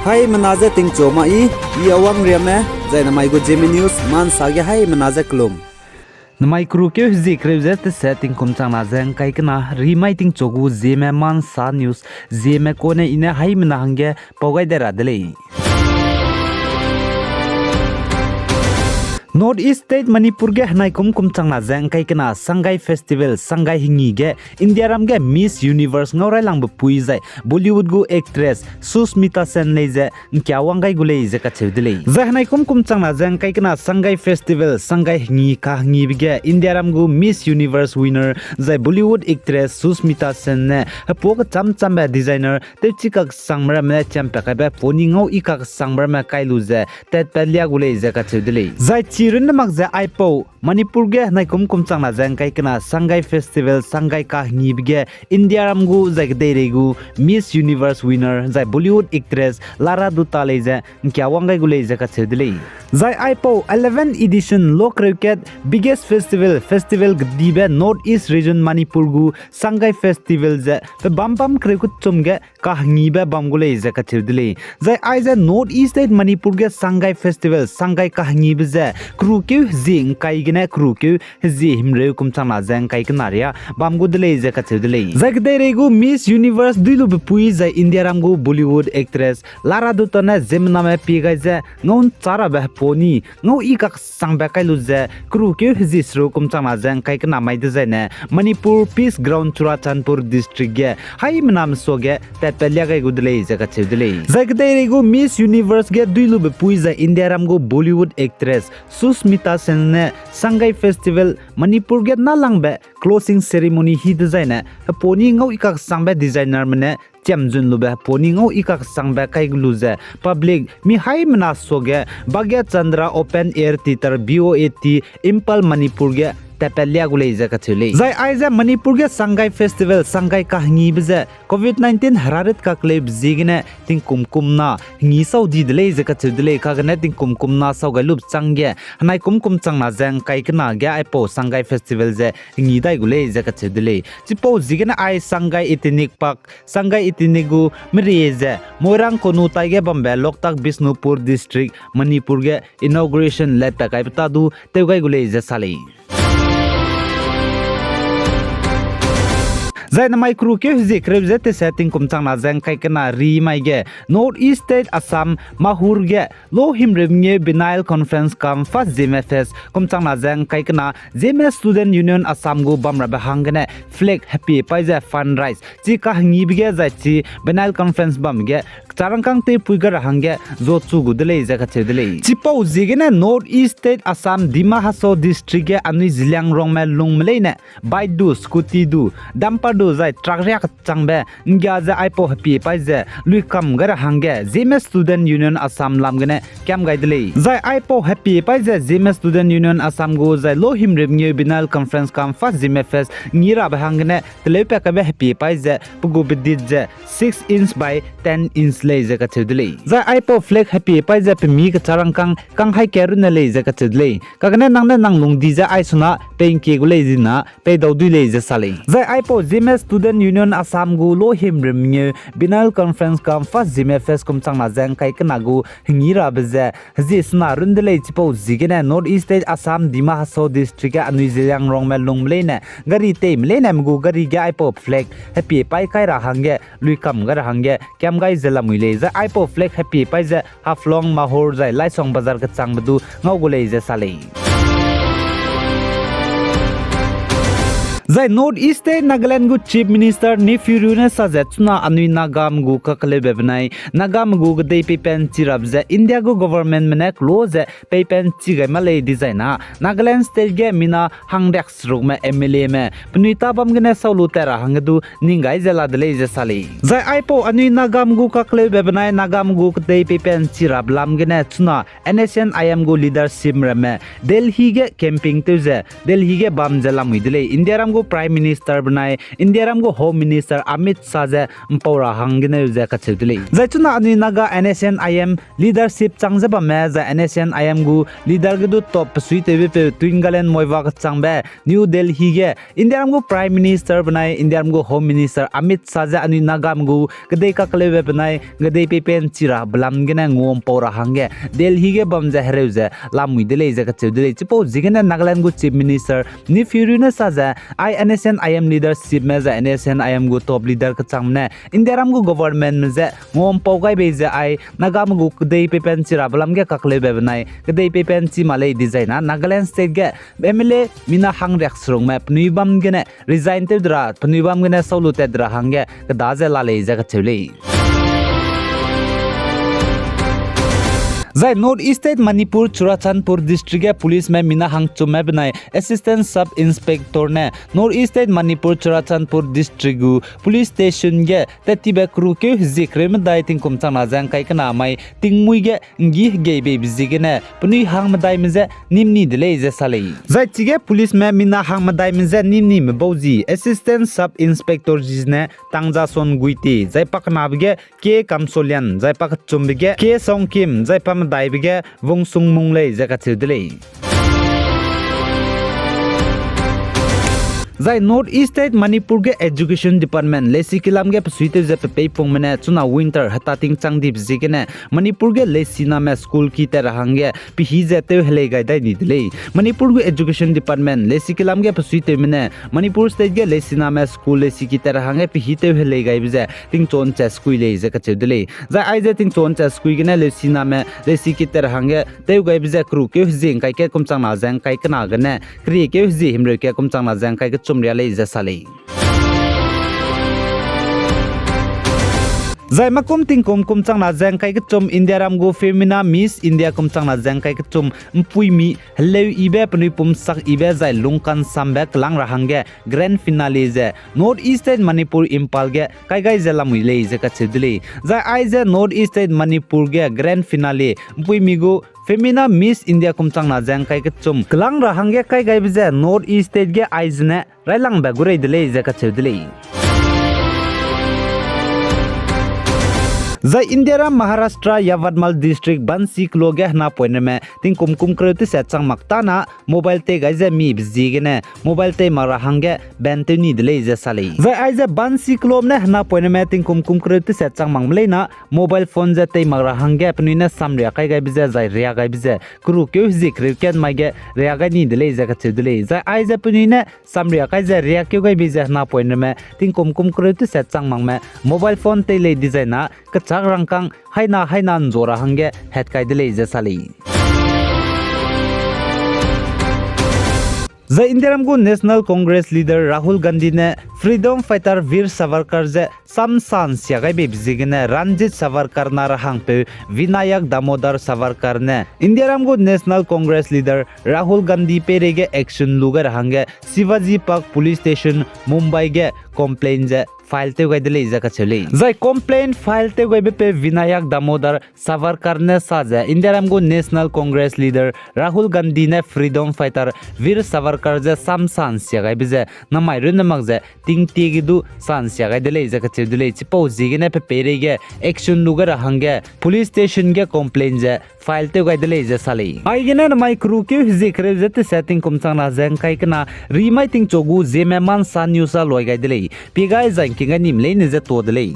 Hai menaza ting choma I awang riame zai na mai go Zeme news man sage hai menaza klum. Namai kru ke zik revzet setting kum chang na zeng kai kana remaiting chogu Zeme man sa news Zeme ko ne ina hai mena hange pogai dera dele. North East State Manipur ge hanai kum chang na zeng kai kana Sangai festival Sangai hingi ge India ram ge Miss Universe ngaurai lang bapui zai Bollywood gu actress Sushmita Sen leje nkya wangai gulei je ka chedile zai hanai kum chang na zeng kai kana Sangai festival Sangai hingi ka hingi ge India ram gu Miss Universe winner zai Bollywood actress Sushmita Sen ne pok cham ba designer te chikak sangmra me champa ka ba poni ngau ikak sangmra me kai lu je tet pelia gulei je ka chedile zai Chirin magza aipo Manipur ge nai kum chang na jang kai kana Sangai festival Sangai ka ngibge India ramgu zai deiregu Miss Universe winner zai Bollywood actress Lara Dutta leje nkya wangai gulei je ka chedile zai aipo 11th edition low cricket biggest festival gdibe North East region Manipur gu Sangai festival je bam cricket chumge ka ngibe bam gulei je ka chedile zai aiza North East state Manipur ge Sangai festival Sangai ka ngibe je kru ke zing kai gine kru ke zi himre kum chang na jang kai kanaria bam gu dele je ka chedile zai regu Miss Universe dilu bpui zai India ram gu Bollywood actress Lara Dutta na Zeme name pi gai je ngon chara ba poni ngau I ka sang ba kai lu je kru ke zi sro kum chang na jang kai kana mai de ne Manipur Peace Ground Churachandpur district ge hai manam so ge ta pelia gai gu dele je ka chedile zai regu Miss Universe ge dilu bpui zai India ram gu Bollywood actress Sushmita Sen ne Sangai festival Manipur ge nalang be closing ceremony hi designer poni ngau ikak sangba designer mane chamjun lube poni ngau ikak sangba kai gluze public mi hai mena soge Bagya Chandra open air theater BOAT Impal Manipur ge tapelia gulei je ka chule zai aiza Manipur ge Sangai festival Sangai ka hingi bje COVID-19 hararit ka kleb zigine ting kumkum na hingi saudi dele je ka chudle ka gane ting kumkum na sau ga lup changge hanai kumkum chang na jang kai kana ge ai po Sangai festival je hingi dai gulei je ka chudle chipo zigine ai Sangai ethnic park Sangai ethnic gu mrije moirang konu tai ge bombe loktak Bishnupur district Manipur ge inauguration let ta kai pata du te gai gulei je sale zai namai kru ke zik revzet setting kum chang na jang kai kana ri mai ge North East State Assam Mahur ge lo him revnge Binail conference kam first Zeme fest kum chang na jang kai kana Zeme student union Assam gu bamra ba hangane flag happy paisa fund rise chi ka hangi bige zai chi Binail conference bam ge charangkang te puigar hange zo chu gu dele ja ka chedele chipau zigene North East State Assam Dima Haso district ge ani zilang rong ma lung mleine bike du scooty du damper du zai truck ria changbe ngya ja aipo happy paisa lui kam gar hange Zeme student union Assam lamgene kyam gaidele zai aipo happy paisa Zeme student union Assam go zai lo him revnge Binail conference kam first Zeme fest ngira ba hangne telepe ka be happy paisa pugu bidit 6 inch by 10 inch leje ka chedle za aipo flag happy paisa pe mi ka charangkang kang hai keru na leje ka chedle kagane nang lung di ja ai suna peng ke gule dina pe dawdu leje sale za aipo Zeme student union Assam gu lo him remnge Binail conference kam first Zeme fest kum chang na jang kai kana gu hingira beje ji sna rundle chipo zigene North East State Assam Dima Haso district a anui jiang rong me lung leine gari te mleine mgu gari ga aipo flag happy pai kai ra hange lui kam gar hange kyam gai zela muile za aipo flag happy paisa haflong mahor zai laisong bazar ka changbdu ngaugulei je sale zai North East State Nagaland gu chief minister Nifurune sajachna anui Nagam gu kakale bebnai Nagam gu gdei pepen chirab za India gu government mena close pepen chigai malai designa Nagaland state ge mina hangdak sruk me MLA me punita bam gene saulu tera hangdu ningai jela dele je sale zai aipo anui Nagam gu kakale bebnai Nagam gu gdei pepen chirab lam gene chuna NSN IM gu leadership me Delhi ge camping tuze Delhi ge bam jela muidele India ram को prime minister बनाए India Ram को home minister Amit Shah जे पौरा हंगने जे कछिदले जैचुना अनि Naga NSNIM leadership चांगजबा मे जे NSNIM गु leader गदु top सुइते बे ट्विंगलेन मोइवा चांगबे new Delhi गे India Ram को prime minister बनाए India Ram को home minister Amit Shah जे अनि नागा गु गदे ककले बे बनाए गदे पेपेन चिरा बलामगने ngom पौरा हंगे दिल्ली गे बम जे हेरे जे लामुइ दिले जे कछिदले चिपो जिगने नागालैंड गु चीफ मिनिस्टर नि फ्यूरिने साजा NSNIM लीडरशिप में जे NSNIM गु टॉप लीडर का चांगने इंडिया राम गु गवर्नमेंट में जे ngom पौगाई बे जे आई नागाम गु कदे पेपेन चिरा बलामगे ककले बे बनाए कदे पेपेन ची माले डिजाइना नागालैंड स्टेट गे MLA मिना हंग रेक्सरों में पनुइबम गने रिजाइन ते द्रा पनुइबम गने सौलुते द्रा हंगे कदाजे लाले जे कछिले जय north East state Manipur Churachandpur district के पुलिस में मिना हंग चुमे बनाए असिस्टेंट सब इंस्पेक्टर ने north East state Manipur Churachandpur district police station के ततिबे क्रू के जिक्र में दाई तिंग कुमचांग नाजांग kai kana mai tingmui ge ngi ge be bizige ne puni hang madai me je nimni dile je salei jai chige police में मिना हंग मदाई में जे निमनी में बौजी assistant sub inspector जिसने तांगजा सोन गुइती जय पकनाबगे के कमसोलियन जय पक चुमबगे के सोंकिम जय पम दाइबगे वंगसुंग मुंगले जका छिदले जय नॉर्थ ईस्ट स्टेट मणिपुर के एजुकेशन डिपार्टमेंट लेसी किलाम के सुइते जे पे पोंग मने चुना विंटर हतातिंग चांगदि बिजिगने मणिपुर के लेसीना में स्कूल की तरह हंगे पिहि जेते हेले गाइदाइ निदले मणिपुर के एजुकेशन डिपार्टमेंट लेसी किलाम के सुइते मने मणिपुर स्टेट के लेसीना में स्कूल लेसी की तरह हंगे पिहि ते हेले गाइ बिजे तिंग चोन चे स्कूल ले जे कचेदले जय आइजे तिंग चोन चे स्कूल गने लेसीना में लेसी की तरह हंगे ते गाइ बिजे क्रू के जिंग kai के कुमचांग ना जंग kai कना गने क्री के जि हिमरे के कुमचांग ना जंग kai चुमरियाले जसाले जय मकुम तिंग कुमचांग ना जंग kai चुम इंडिया राम गो फेमिना मिस इंडिया कुमचांग ना जंग kai चुम पुइमी हले इबे पनि पुमsak इबे जय लुंगकान सामबे कलांग राहंगे ग्रैंड फिनाले जे North East state Manipur Imphal गे kai gai जला मुइले जे कछिदले जय आइजे नॉर्थ ईस्ट स्टेट मणिपुर गे ग्रैंड फिनाले पुइमी गो फेमिना मिस इंडिया कुमचांग ना जंग kai चुम कलांग राहंगे kai gai बिजे नॉर्थ ईस्ट स्टेट गे आइजने राइलांग बे गुरै दिले जे कछिदले जय इंडिया महाराष्ट्र यवतमाल डिस्ट्रिक्ट बंसी क्लोगे हना पॉइंट में तिंग कुमकुम करते से चंग मक्ताना मोबाइल ते गाइजे मी बिजीगने मोबाइल ते मारा हंगे बेंते नी दिले जे साले जय आइजे बंसी क्लोम ने हना पॉइंट में तिंग कुमकुम करते से चंग मंगलेना मोबाइल फोन जे ते मारा हंगे अपनी ने सामरिया kai gai बिजे जय रिया gai बिजे क्रू के जिक्र केन मागे रिया gai नी दिले जे कचे दिले जय आइजे अपनी ने सामरिया kai जे रिया के gai बिजे हना पॉइंट में तिंग कुमकुम करते से चंग मंग में मोबाइल फोन ते ले डिजाइना कचाक रंकांग हाइना जोरा हंगे हेड काय दिले जे साली जय इंडिया को National Congress leader Rahul Gandhi ने फ्रीडम फाइटर वीर सावरकर जे समसान सियागाई बेबिजिगने रंजित सावरकर ना रहंग पे विनायक दामोदर सावरकर ने इंडिया को National Congress leader Rahul Gandhi पे रेगे एक्शन लुगा रहंगे Shivaji park police station Mumbai के कंप्लेन जे फाइल ते गई दिले इजा कछले जय कंप्लेन फाइल ते गई पे विनायक दामोदर सावरकर ने साजा इंडिया को National Congress leader Rahul Gandhi ने फ्रीडम फाइटर वीर सावरकर जे समसान सियागाई बिजे नमाइ रुनमक जे तिंग तिगिदु सान सियागाई दिले इजा कछले दिले चिपौ जिगने पे पेरेगे एक्शन लुगर हंगे पुलिस स्टेशन के कंप्लेन जे फाइल ते गई दिले इजा साले आइगने नमाइ क्रू के जिक्र जते सेटिंग कुमचांग ना जेंग काइकना रिमाइ तिंग चोगु जेमे मान सान न्यूसा लोय गई दिले पिगाइ जाय किंगा निमले निजे तोदले